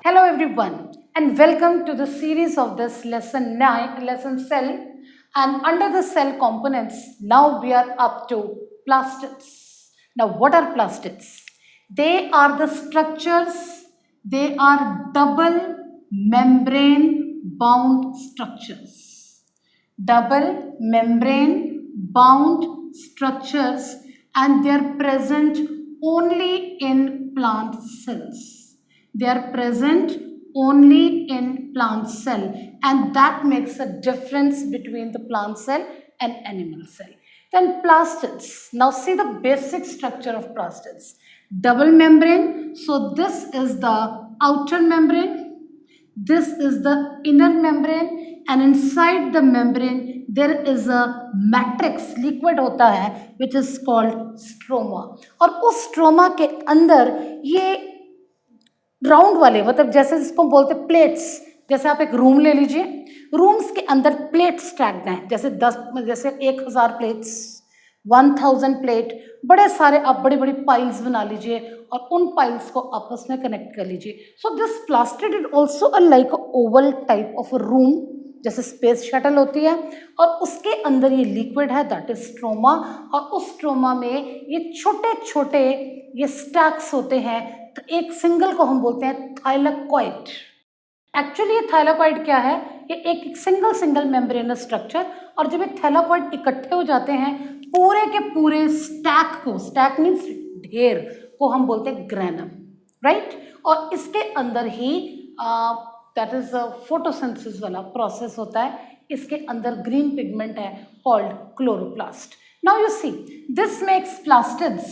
Hello everyone and welcome to the series of this lesson 9, lesson cell, and under the cell components now we are up to plastids. Now what are plastids? They are the structures, they are double membrane bound structures. Double membrane bound structures, and they are present only in plant cells. They are present only in plant cell, and that makes a difference between the plant cell and animal cell. Then plastids. Now see the basic structure of plastids. Double membrane. So this is the outer membrane. This is the inner membrane, and inside the membrane there is a matrix liquid होता है which is called stroma. और उस stroma के अंदर ये round वाले मतलब जैसे जिसको बोलते प्लेट्स, जैसे आप एक रूम ले लीजिए, रूम्स के अंदर प्लेट स्टैक्ड हैं, जैसे 1000 प्लेट्स, 1000 प्लेट, बड़े सारे आप बड़ी बड़ी पाइल्स बना लीजिए और उन पाइल्स को आपस में कनेक्ट कर लीजिए. So this plastid is also a like Oval type of a room, जैसे स्पेस शटल होती है, और उसके अंदर ये लिक्विड है, दैट इज स्ट्रोमा. और उस स्ट्रोमा में ये छोटे छोटे ये स्टैक्स होते हैं. तो एक सिंगल को हम बोलते हैं थाइलेकोइड. एक्चुअली ये थाइलेकोइड क्या है? ये एक सिंगल मेम्ब्रेनस स्ट्रक्चर, और जब ये थाइलेकोइड इकट्ठे हो जाते हैं पूरे के पूरे स्टैक को, स्टैक मीन्स ढेर को हम बोलते हैं ग्रैनम, राइट. और इसके अंदर ही दैट इज फोटोसिंथेसिस वाला प्रोसेस होता है. इसके अंदर ग्रीन पिगमेंट है called chloroplast. Now you see this makes plastids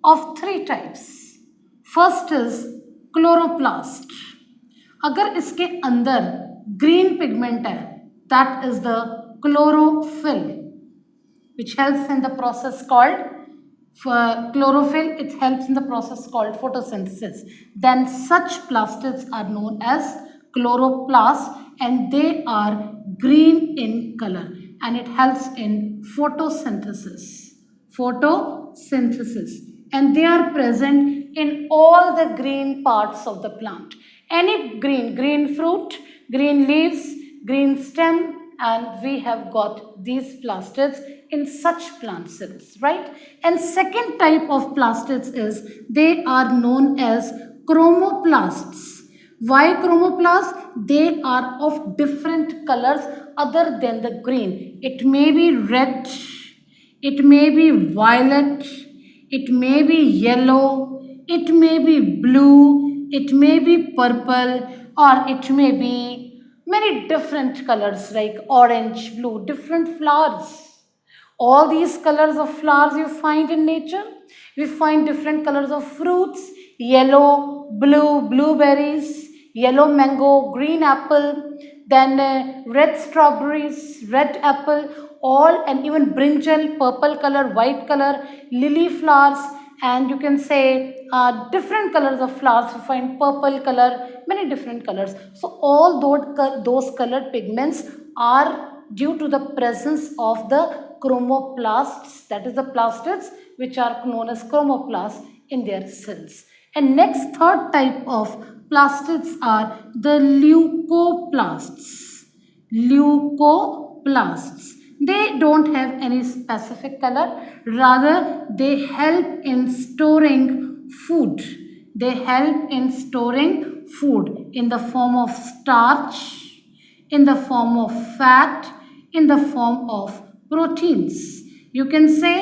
of 3 types. First is chloroplast. अगर इसके अंदर ग्रीन पिगमेंट है that is the chlorophyll which helps in the process called chlorophyll. It helps in the process called photosynthesis. Then such plastids are known as chloroplasts, and they are green in color, and it helps in photosynthesis. Photosynthesis, and they are present in all the green parts of the plant. Any green fruit, green leaves, green stem, and we have got these plastids in such plant cells, right? And second type of plastids is they are known as chromoplasts. Why chromoplasts? They are of different colors other than the green. It may be red, it may be violet, it may be yellow, it may be blue, it may be purple, or it may be many different colors like orange, blue, different flowers. All these colors of flowers you find in nature. We find different colors of fruits: yellow, blue, blueberries, yellow mango, green apple, then red strawberries, red apple, all, and even brinjal, purple color, white color, lily flowers, and you can say different colors of flowers. You find purple color, many different colors. So all those colored pigments are due to the presence of the chromoplasts, that is the plastids which are known as chromoplasts in their cells. And next, third type of plastids are the leucoplasts. Leucoplasts. They don't have any specific color, rather they help in storing food. They help in storing food in the form of starch, in the form of fat, in the form of proteins. You can say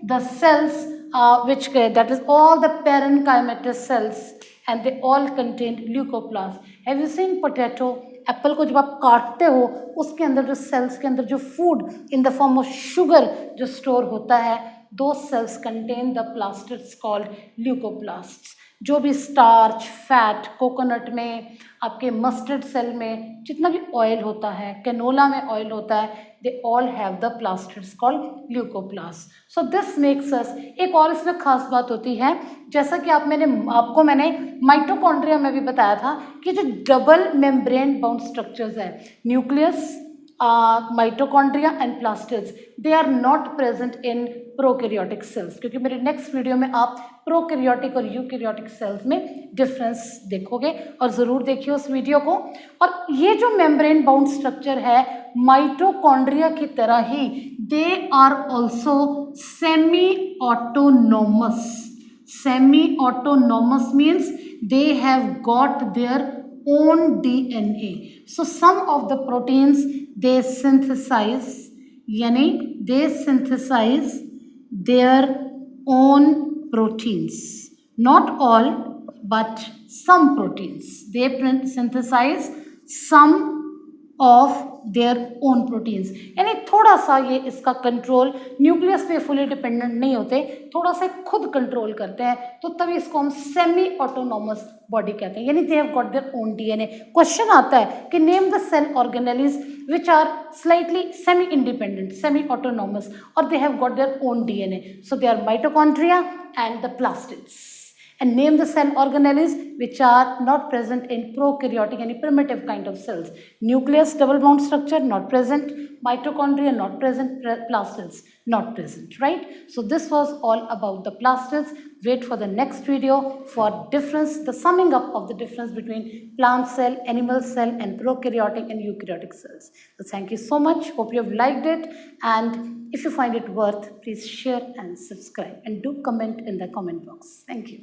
the cells that is all the parenchymatous cells, and they all contain leucoplasts. Have you seen potato? Apple को जब आप काटते हो उसके अंदर जो sales के अंदर जो food in the form of sugar जो स्टोर होता है, those cells contain the plastids called leucoplasts. जो भी स्टार्च, फैट, कोकोनट में, आपके मस्टर्ड सेल में जितना भी ऑयल होता है, कैनोला में ऑयल होता है, they all have the plastids called leucoplasts. So this makes us, एक और इसमें खास बात होती है, जैसा कि आपको मैंने माइटोकॉन्ड्रिया में भी बताया था कि जो डबल मेम्ब्रेन बाउंड स्ट्रक्चर्स है, nucleus, mitochondria and plastids, they are not present in prokaryotic cells, क्योंकि मेरे नेक्स्ट वीडियो में आप प्रोकैरियोटिक और यूकैरियोटिक सेल्स में डिफरेंस देखोगे और ज़रूर देखिए उस वीडियो को। और ये जो मेम्ब्रेन बाउंड स्ट्रक्चर है माइटोकॉन्ड्रिया की तरह ही they are also semi autonomous. Semi autonomous means they have got their own DNA. So some of the proteins they synthesize, yani they synthesize their own proteins. Not all, but some proteins. They synthesize some of their own proteins. यानी थोड़ा सा ये इसका control nucleus पे fully dependent नहीं होते, थोड़ा सा खुद कंट्रोल करते हैं, तो तभी इसको हम सेमी ऑटोनोमस बॉडी कहते हैं, यानी they have got their own DNA. Question आता है कि name the cell organelles which are slightly semi independent, semi autonomous, और they have got their own DNA, so they are mitochondria and the plastids. And name the cell organelles which are not present in prokaryotic, any primitive kind of cells. Nucleus double bond structure not present, mitochondria not present, plastids not present, right? So this was all about the plastids. Wait for the next video for difference, the summing up of the difference between plant cell, animal cell, and prokaryotic and eukaryotic cells. So thank you so much. Hope you have liked it, and if you find it worth, please share and subscribe, and do comment in the comment box. Thank you.